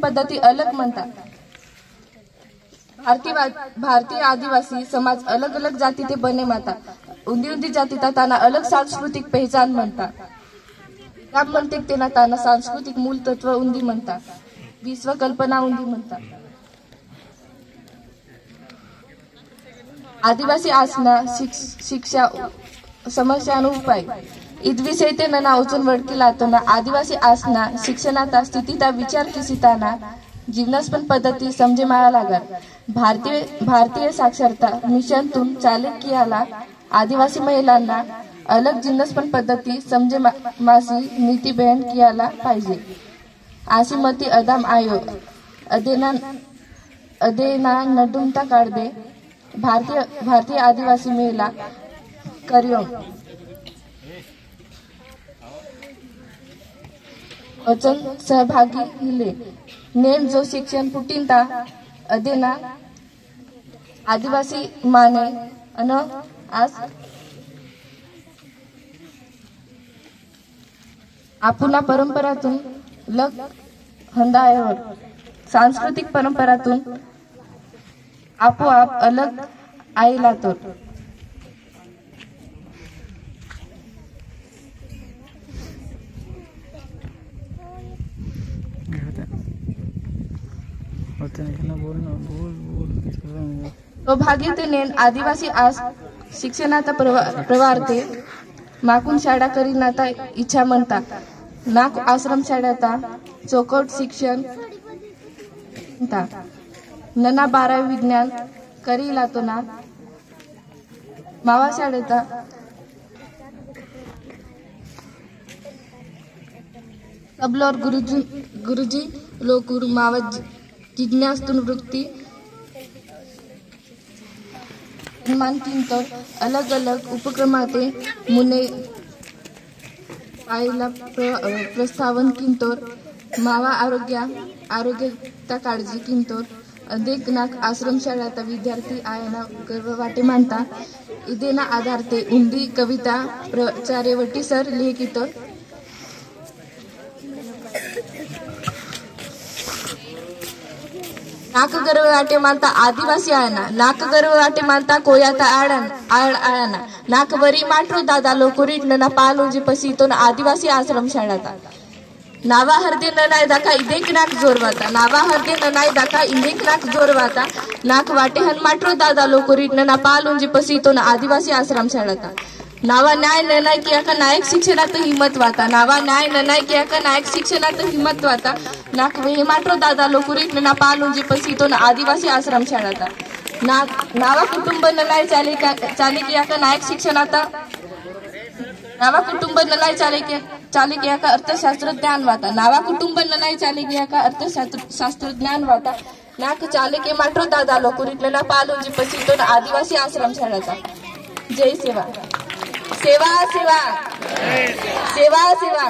पद्धती अलग म्हणतात। भारतीय आदिवासी समाज अलग अलग जाती ते बने माता उंदी उंदी जाती ताना अलग सांस्कृतिक पहचान म्हणता। त्या म्हणते तेना ताना सांस्कृतिक मूल तत्व उंदी म्हणता, विश्वकल्पना उंदी म्हणता। आदिवासी आसना शिक्षा समस्या उपाय इदविषय ते नना उचून वडकी लातना आदिवासी आसना शिक्षणाता स्थितीता विचार किसिताना जीवनस्पन पद्धती समजे माळा लागार। भारतीय साक्षरता मिशन तुम चालित कियाला आदिवासी महिलांना अलग जीवनस्पन पद्धती समजे मासी नीति बयान कियाला पाहिजे। आसिमती अदाम आयोग अदेना नडुमता काढदे भारतीय आदिवासी महिला करियो वचन सहभागी हिले नेम जो शिक्षण पुटिंता अदेना आदिवासी माने अन आज आपुला परंपरातून लग हंदायावर सांस्कृतिक परंपरातून आपोआप अलग आईला तो भाग्यतेने आदिवासी आज शिक्षणाचा प्रवारते माकून शाळा करीनाता इच्छा म्हणता नाक आश्रम शाळाता चौकट शिक्षण नना 12 विज्ञान करी लातो ना मावा शाळेता सबलोर गुरुजी लोकुर मावा जिज्ञास्तुन वृत्ति मान किंतु अलग अलग उपक्रमाते मुने आईला प्रस्तावन किंतोर मावा आरोग्यता काळजी किंतोर अनेक नाक आश्रम शाळेचा विद्यार्थी आयना गर्व वाटे मानता इदेना आधारते उंदी कविता प्रचारेवटी सर लेखितोर नाक गर्व वाटे मानता आदिवासी आयना नाक गर्व वाटे मानता कोयाता आळना नाक बरी माट्रो दादा लोकुरीट नना पालोजी पसीतो आदिवासी आश्रम शाळाता नावा हरदे ननाय दाखा इदेक नाक जोरवाता नावा हरदे ननाय दाखा इदेक नाक जोरवाता नाक वाटे हन माट्रो दादा लोकुरीट नना पालोजी पसीतो आदिवासी आश्रम शाळाता नावा न्याय निर्णय किया का नायक शिक्षणात हिम्मत वाता नावा न्याय निर्णय किया का नायक शिक्षणात हिम्मत वाता नाक वे माट्रो दादा लोकुरीट नना पालोजी पसीतो आदिवासी आश्रम शाळाता नावा कुटुंब नलाय चाले किया का नायक शिक्षणात नावा कुटुंब नलाय चाले किया का अर्थशास्त्र ज्ञान वाता नावा कुटुंब नलाय चाले किया का अर्थशास्त्र ज्ञान वाता नाक चाले के माट्रो दादा लोकुरीट नना पालोजी पसीतो आदिवासी आश्रम शाळाता। जय सेवा सेवा सेवा सेवा सेवा।